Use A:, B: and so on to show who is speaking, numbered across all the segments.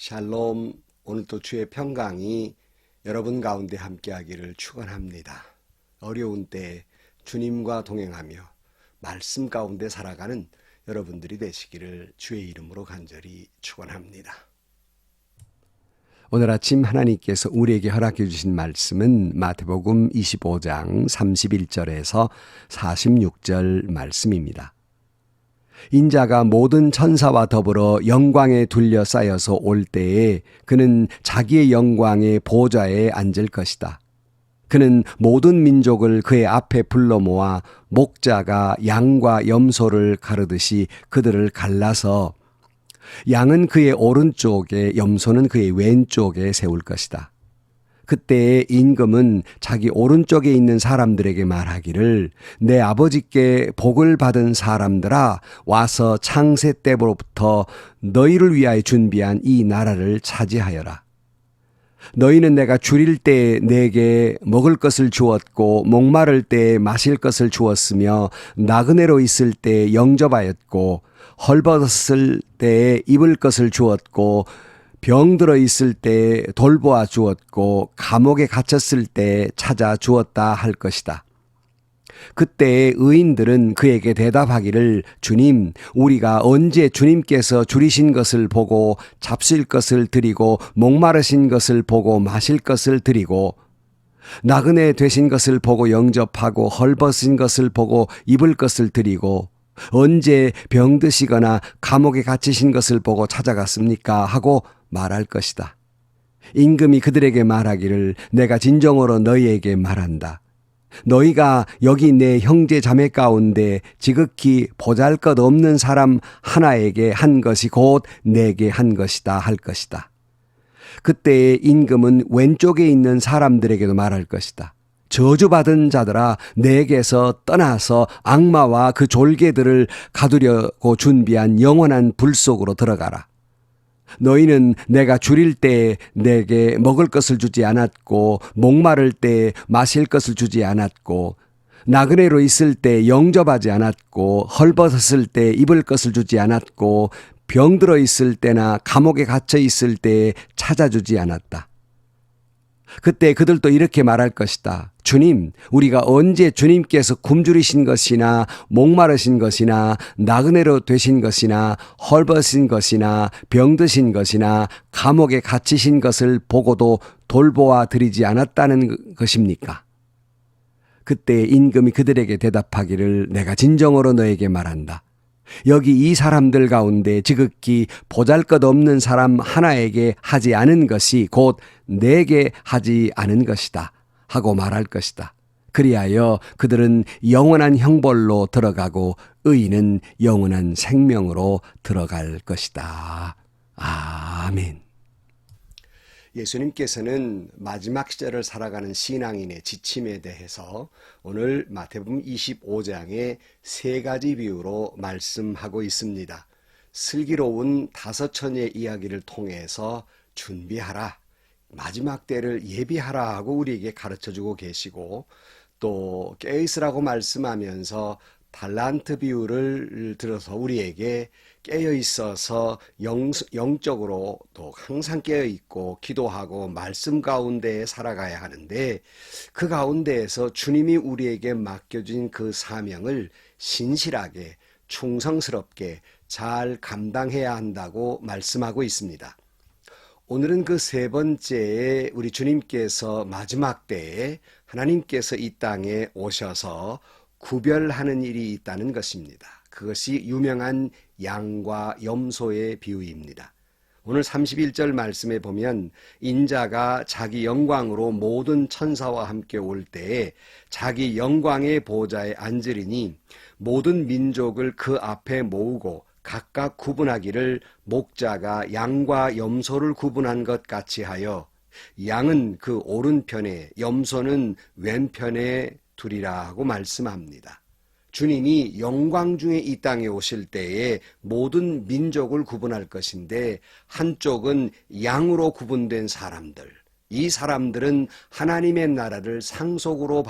A: 샬롬, 오늘도 주의 평강이 여러분 가운데 함께하기를 축원합니다. 어려운 때 주님과 동행하며 말씀 가운데 살아가는 여러분들이 되시기를 주의 이름으로 간절히 축원합니다. 오늘 아침 하나님께서 우리에게 허락해 주신 말씀은 마태복음 25장 31절에서 46절 말씀입니다. 인자가 모든 천사와 더불어 영광에 둘러싸여서 올 때에 그는 자기의 영광의 보좌에 앉을 것이다. 그는 모든 민족을 그의 앞에 불러 모아 목자가 양과 염소를 가르듯이 그들을 갈라서 양은 그의 오른쪽에 염소는 그의 왼쪽에 세울 것이다. 그때에 임금은 자기 오른쪽에 있는 사람들에게 말하기를 내 아버지께 복을 받은 사람들아 와서 창세 때부터 너희를 위하여 준비한 이 나라를 차지하여라. 너희는 내가 줄일 때 내게 먹을 것을 주었고 목마를 때 마실 것을 주었으며 나그네로 있을 때 영접하였고 헐벗었을 때 입을 것을 주었고 병들어 있을 때 돌보아 주었고 감옥에 갇혔을 때 찾아 주었다 할 것이다. 그때 의인들은 그에게 대답하기를 주님, 우리가 언제 주님께서 줄이신 것을 보고 잡수실 것을 드리고 목마르신 것을 보고 마실 것을 드리고 나그네 되신 것을 보고 영접하고 헐벗은 것을 보고 입을 것을 드리고 언제 병드시거나 감옥에 갇히신 것을 보고 찾아갔습니까? 하고 말할 것이다. 임금이 그들에게 말하기를 내가 진정으로 너희에게 말한다. 너희가 여기 내 형제 자매 가운데 지극히 보잘것없는 사람 하나에게 한 것이 곧 내게 한 것이다 할 것이다. 그때에 임금은 왼쪽에 있는 사람들에게도 말할 것이다. 저주받은 자들아 내게서 떠나서 악마와 그 졸개들을 가두려고 준비한 영원한 불 속으로 들어가라. 너희는 내가 줄일 때 내게 먹을 것을 주지 않았고 목마를 때 마실 것을 주지 않았고 나그네로 있을 때 영접하지 않았고 헐벗었을 때 입을 것을 주지 않았고 병들어 있을 때나 감옥에 갇혀 있을 때 찾아주지 않았다. 그때 그들도 이렇게 말할 것이다. 주님, 우리가 언제 주님께서 굶주리신 것이나 목마르신 것이나 나그네로 되신 것이나 헐벗은 것이나 병드신 것이나 감옥에 갇히신 것을 보고도 돌보아 드리지 않았다는 것입니까? 그때 임금이 그들에게 대답하기를 내가 진정으로 너에게 말한다. 여기 이 사람들 가운데 지극히 보잘것없는 사람 하나에게 하지 않은 것이 곧 내게 하지 않은 것이다 하고 말할 것이다. 그리하여 그들은 영원한 형벌로 들어가고 의인은 영원한 생명으로 들어갈 것이다. 아멘. 예수님께서는 마지막 시절을 살아가는 신앙인의 지침에 대해서 오늘 마태복음 25장의 세 가지 비유로 말씀하고 있습니다. 슬기로운 다섯 처녀의 이야기를 통해서 준비하라, 마지막 때를 예비하라 하고 우리에게 가르쳐주고 계시고 또 깨어있으라고 말씀하면서 달란트 비유를 들어서 우리에게 깨어 있어서 영적으로 또 항상 깨어 있고 기도하고 말씀 가운데 살아가야 하는데 그 가운데에서 주님이 우리에게 맡겨진 그 사명을 신실하게 충성스럽게 잘 감당해야 한다고 말씀하고 있습니다. 오늘은 그 세 번째에 우리 주님께서 마지막 때에 하나님께서 이 땅에 오셔서 구별하는 일이 있다는 것입니다. 그것이 유명한 양과 염소의 비유입니다. 오늘 31절 말씀에 보면 인자가 자기 영광으로 모든 천사와 함께 올 때에 자기 영광의 보좌에 앉으리니 모든 민족을 그 앞에 모으고 각각 구분하기를 목자가 양과 염소를 구분한 것 같이 하여 양은 그 오른편에 염소는 왼편에 두리라 하고 말씀합니다. 주님이 영광 중에 이 땅에 오실 때에 모든 민족을 구분할 것인데 한쪽은 양으로 구분된 사람들, 이 사람들은 하나님의 나라를 상속으로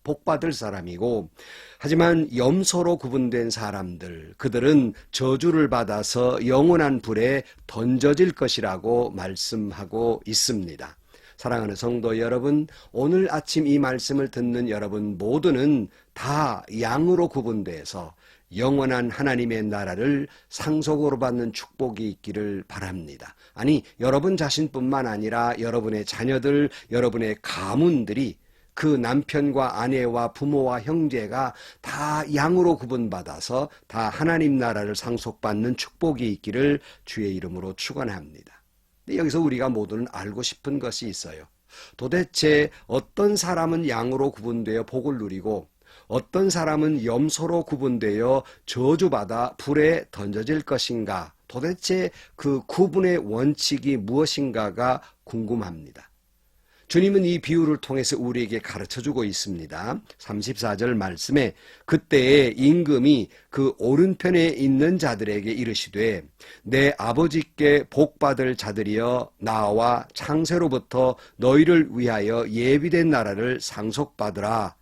A: 복받을 사람이고, 하지만 염소로 구분된 사람들, 그들은 저주를 받아서 영원한 불에 던져질 것이라고 말씀하고 있습니다. 사랑하는 성도 여러분, 오늘 아침 이 말씀을 듣는 여러분 모두는 다 양으로 구분돼서 영원한 하나님의 나라를 상속으로 받는 축복이 있기를 바랍니다. 아니, 여러분 자신뿐만 아니라 여러분의 자녀들, 여러분의 가문들이, 그 남편과 아내와 부모와 형제가 다 양으로 구분받아서 다 하나님 나라를 상속받는 축복이 있기를 주의 이름으로 축원합니다. 여기서 우리가 모두는 알고 싶은 것이 있어요. 도대체 어떤 사람은 양으로 구분되어 복을 누리고 어떤 사람은 염소로 구분되어 저주받아 불에 던져질 것인가? 도대체 그 구분의 원칙이 무엇인가가 궁금합니다. 주님은 이 비유를 통해서 우리에게 가르쳐주고 있습니다. 34절 말씀에 그때에 임금이 그 오른편에 있는 자들에게 이르시되 내 아버지께 복받을 자들이여 나와 창세로부터 너희를 위하여 예비된 나라를 상속받으라.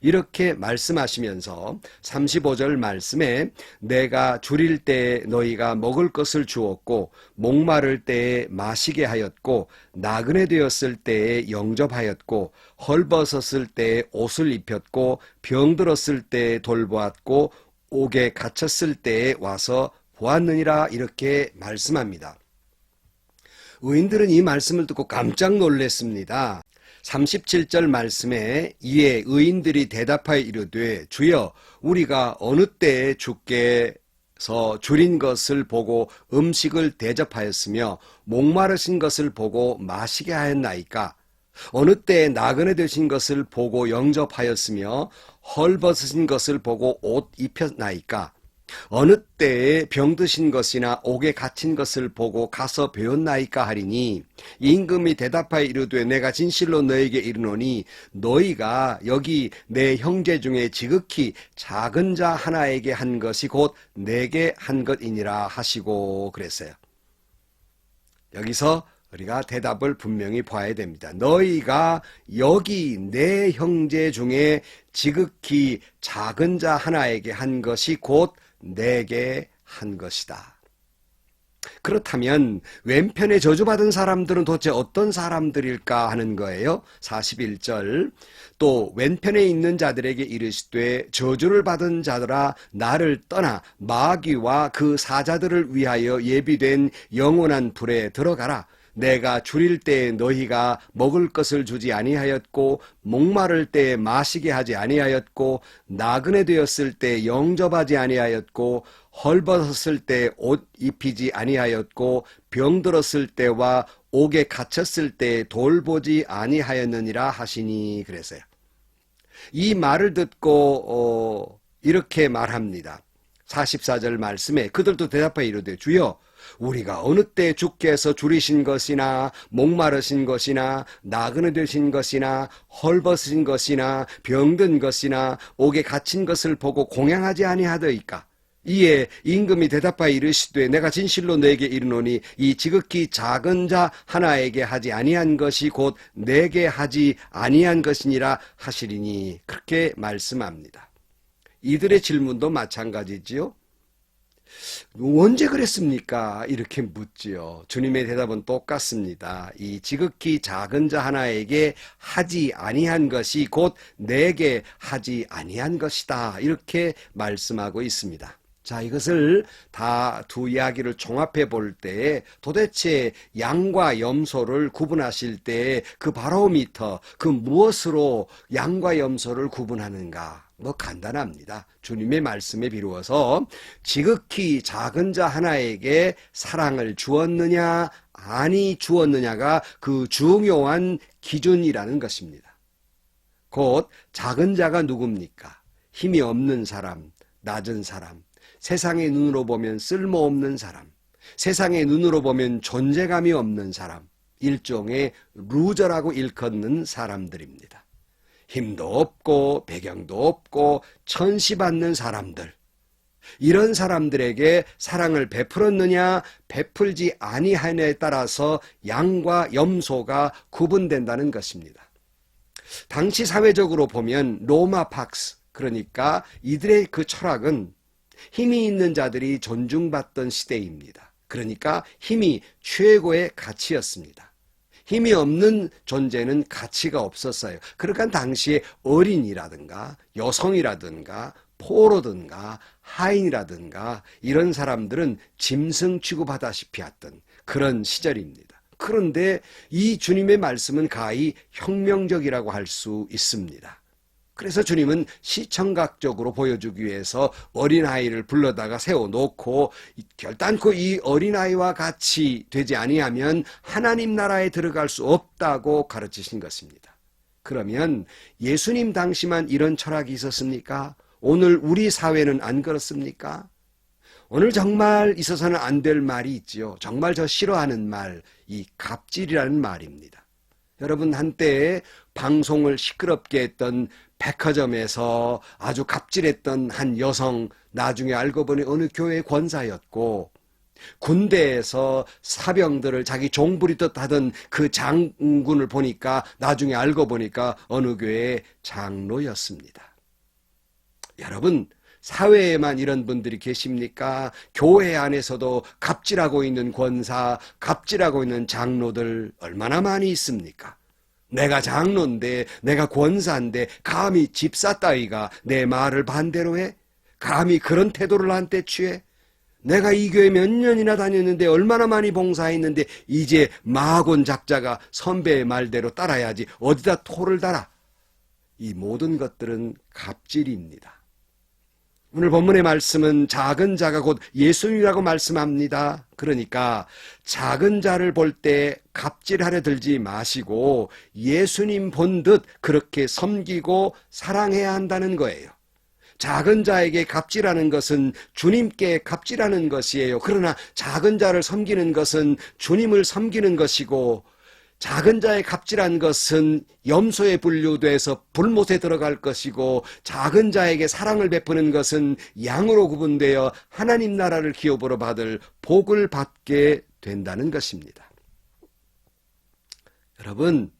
A: 이렇게 말씀하시면서 35절 말씀에 내가 줄일 때에 너희가 먹을 것을 주었고 목마를 때에 마시게 하였고 나그네 되었을 때에 영접하였고 헐벗었을 때에 옷을 입혔고 병들었을 때에 돌보았고 옥에 갇혔을 때에 와서 보았느니라. 이렇게 말씀합니다. 의인들은 이 말씀을 듣고 깜짝 놀랐습니다. 37절 말씀에 이에 의인들이 대답하여 이르되 주여 우리가 어느 때에 주께서 줄인 것을 보고 음식을 대접하였으며 목마르신 것을 보고 마시게 하였나이까? 어느 때에 나그네 되신 것을 보고 영접하였으며 헐벗으신 것을 보고 옷 입혔나이까? 어느 때에 병드신 것이나 옥에 갇힌 것을 보고 가서 배웠나이까 하리니 임금이 대답하여 이르되 내가 진실로 너에게 이르노니 너희가 여기 내 형제 중에 지극히 작은 자 하나에게 한 것이 곧 내게 한 것이니라 하시고 그랬어요. 여기서 우리가 대답을 분명히 봐야 됩니다. 너희가 여기 내 형제 중에 지극히 작은 자 하나에게 한 것이 곧 내게 한 것이다. 그렇다면 왼편에 저주받은 사람들은 도대체 어떤 사람들일까 하는 거예요. 41절 또 왼편에 있는 자들에게 이르시되 저주를 받은 자들아 나를 떠나 마귀와 그 사자들을 위하여 예비된 영원한 불에 들어가라. 내가 줄일 때에 너희가 먹을 것을 주지 아니하였고 목마를 때에 마시게 하지 아니하였고 나그네 되었을 때 영접하지 아니하였고 헐벗었을 때 옷 입히지 아니하였고 병들었을 때와 옥에 갇혔을 때 돌보지 아니하였느니라 하시니 그랬어요. 이 말을 듣고 이렇게 말합니다. 44절 말씀에 그들도 대답하여 이르되 주여 우리가 어느 때 주께서 줄이신 것이나 목마르신 것이나 나그네 되신 것이나 헐벗으신 것이나 병든 것이나 옥에 갇힌 것을 보고 공양하지 아니하더이까? 이에 임금이 대답하여 이르시되 내가 진실로 너에게 이르노니 이 지극히 작은 자 하나에게 하지 아니한 것이 곧 내게 하지 아니한 것이니라 하시리니 그렇게 말씀합니다. 이들의 질문도 마찬가지지요. 언제 그랬습니까? 이렇게 묻지요. 주님의 대답은 똑같습니다. 이 지극히 작은 자 하나에게 하지 아니한 것이 곧 내게 하지 아니한 것이다. 이렇게 말씀하고 있습니다. 자, 이것을 다 두 이야기를 종합해 볼 때 도대체 양과 염소를 구분하실 때 그 바로미터, 그 무엇으로 양과 염소를 구분하는가? 간단합니다. 주님의 말씀에 비루어서 지극히 작은 자 하나에게 사랑을 주었느냐 아니 주었느냐가 그 중요한 기준이라는 것입니다. 곧 작은 자가 누굽니까? 힘이 없는 사람, 낮은 사람, 세상의 눈으로 보면 쓸모없는 사람, 세상의 눈으로 보면 존재감이 없는 사람, 일종의 루저라고 일컫는 사람들입니다. 힘도 없고 배경도 없고 천시받는 사람들, 이런 사람들에게 사랑을 베풀었느냐 베풀지 아니하느냐에 따라서 양과 염소가 구분된다는 것입니다. 당시 사회적으로 보면 로마 팍스, 그러니까 이들의 그 철학은 힘이 있는 자들이 존중받던 시대입니다. 그러니까 힘이 최고의 가치였습니다. 힘이 없는 존재는 가치가 없었어요. 그러니까 당시에 어린이라든가 여성이라든가 포로든가 하인이라든가 이런 사람들은 짐승 취급하다시피 했던 그런 시절입니다. 그런데 이 주님의 말씀은 가히 혁명적이라고 할 수 있습니다. 그래서 주님은 시청각적으로 보여주기 위해서 어린아이를 불러다가 세워놓고 결단코 이 어린아이와 같이 되지 아니하면 하나님 나라에 들어갈 수 없다고 가르치신 것입니다. 그러면 예수님 당시만 이런 철학이 있었습니까? 오늘 우리 사회는 안 그렇습니까? 오늘 정말 있어서는 안 될 말이 있지요. 정말 저 싫어하는 말, 이 갑질이라는 말입니다. 여러분, 한때 방송을 시끄럽게 했던 백화점에서 아주 갑질했던 한 여성, 나중에 알고 보니 어느 교회 권사였고, 군대에서 사병들을 자기 종부리듯 하던 그 장군을 보니까 나중에 알고 보니까 어느 교회의 장로였습니다. 여러분, 사회에만 이런 분들이 계십니까? 교회 안에서도 갑질하고 있는 권사, 갑질하고 있는 장로들 얼마나 많이 있습니까? 내가 장로인데, 내가 권사인데 감히 집사 따위가 내 말을 반대로 해? 감히 그런 태도를 한테 취해? 내가 이 교회 몇 년이나 다녔는데 얼마나 많이 봉사했는데 이제 마곤 작자가 선배의 말대로 따라야지 어디다 토를 달아? 이 모든 것들은 갑질입니다. 오늘 본문의 말씀은 작은 자가 곧 예수님이라고 말씀합니다. 그러니까 작은 자를 볼 때 갑질하려 들지 마시고 예수님 본 듯 그렇게 섬기고 사랑해야 한다는 거예요. 작은 자에게 갑질하는 것은 주님께 갑질하는 것이에요. 그러나 작은 자를 섬기는 것은 주님을 섬기는 것이고, 작은 자의 갑질한 것은 염소에 분류돼서 불못에 들어갈 것이고, 작은 자에게 사랑을 베푸는 것은 양으로 구분되어 하나님 나라를 기업으로 받을 복을 받게 된다는 것입니다. 여러분,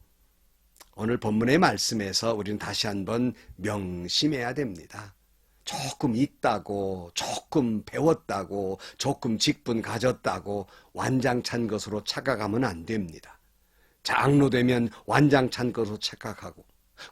A: 오늘 본문의 말씀에서 우리는 다시 한번 명심해야 됩니다. 조금 있다고, 조금 배웠다고, 조금 직분 가졌다고 완장찬 것으로 착각하면 안 됩니다. 장로 되면 완장찬 것으로 착각하고,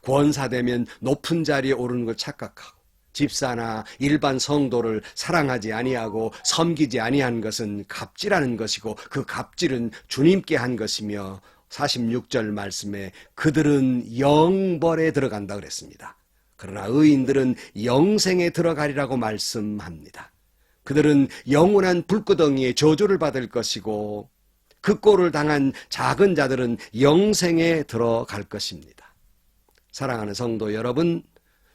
A: 권사 되면 높은 자리에 오르는 걸 착각하고, 집사나 일반 성도를 사랑하지 아니하고 섬기지 아니한 것은 갑질하는 것이고, 그 갑질은 주님께 한 것이며 46절 말씀에 그들은 영벌에 들어간다 그랬습니다. 그러나 의인들은 영생에 들어가리라고 말씀합니다. 그들은 영원한 불구덩이에 저주를 받을 것이고, 그 꼴을 당한 작은 자들은 영생에 들어갈 것입니다. 사랑하는 성도 여러분,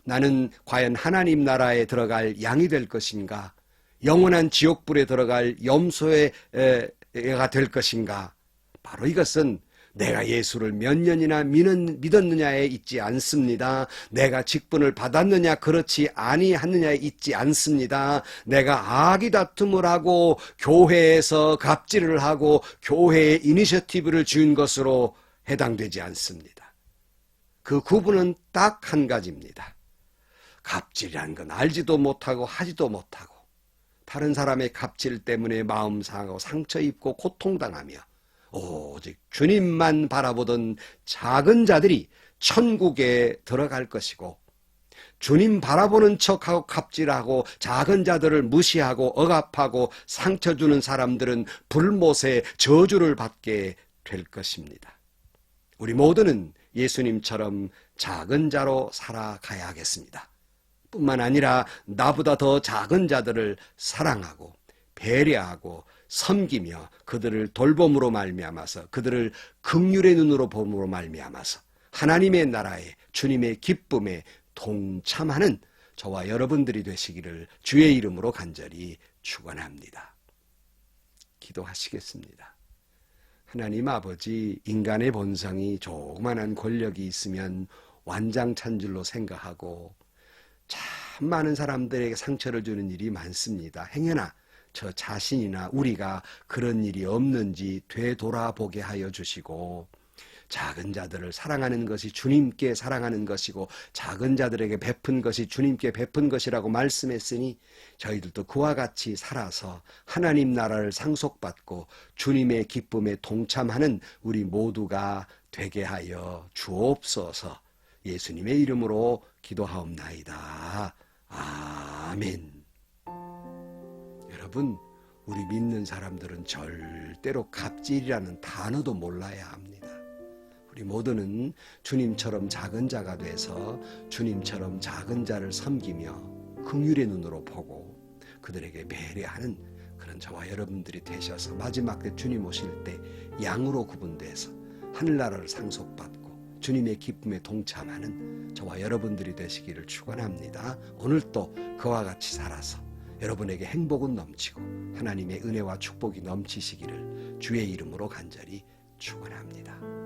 A: 나는 과연 하나님 나라에 들어갈 양이 될 것인가? 영원한 지옥불에 들어갈 염소가 될 것인가? 바로 이것은 내가 예수를 몇 년이나 믿었느냐에 있지 않습니다. 내가 직분을 받았느냐 그렇지 아니하느냐에 있지 않습니다. 내가 악의 다툼을 하고 교회에서 갑질을 하고 교회에 이니셔티브를 준 것으로 해당되지 않습니다. 그 구분은 딱 한 가지입니다. 갑질이란 건 알지도 못하고 하지도 못하고 다른 사람의 갑질 때문에 마음 상하고 상처 입고 고통당하며 오직 주님만 바라보던 작은 자들이 천국에 들어갈 것이고, 주님 바라보는 척하고 갑질하고 작은 자들을 무시하고 억압하고 상처 주는 사람들은 불못에 저주를 받게 될 것입니다. 우리 모두는 예수님처럼 작은 자로 살아가야 하겠습니다. 뿐만 아니라 나보다 더 작은 자들을 사랑하고 배려하고 섬기며 그들을 돌봄으로 말미암아서, 그들을 긍휼의 눈으로 봄으로 말미암아서 하나님의 나라에, 주님의 기쁨에 동참하는 저와 여러분들이 되시기를 주의 이름으로 간절히 축원합니다. 기도하시겠습니다. 하나님 아버지, 인간의 본성이 조그만한 권력이 있으면 완장찬 줄로 생각하고 참 많은 사람들에게 상처를 주는 일이 많습니다. 행여나 저 자신이나 우리가 그런 일이 없는지 되돌아보게 하여 주시고, 작은 자들을 사랑하는 것이 주님께 사랑하는 것이고 작은 자들에게 베푼 것이 주님께 베푼 것이라고 말씀했으니 저희들도 그와 같이 살아서 하나님 나라를 상속받고 주님의 기쁨에 동참하는 우리 모두가 되게 하여 주옵소서. 예수님의 이름으로 기도하옵나이다. 아멘. 여러분, 우리 믿는 사람들은 절대로 갑질이라는 단어도 몰라야 합니다. 우리 모두는 주님처럼 작은 자가 돼서 주님처럼 작은 자를 섬기며 긍휼의 눈으로 보고 그들에게 배려하는 그런 저와 여러분들이 되셔서 마지막 때 주님 오실 때 양으로 구분돼서 하늘나라를 상속받고 주님의 기쁨에 동참하는 저와 여러분들이 되시기를 축원합니다. 오늘 또 그와 같이 살아서 여러분에게 행복은 넘치고 하나님의 은혜와 축복이 넘치시기를 주의 이름으로 간절히 축원합니다.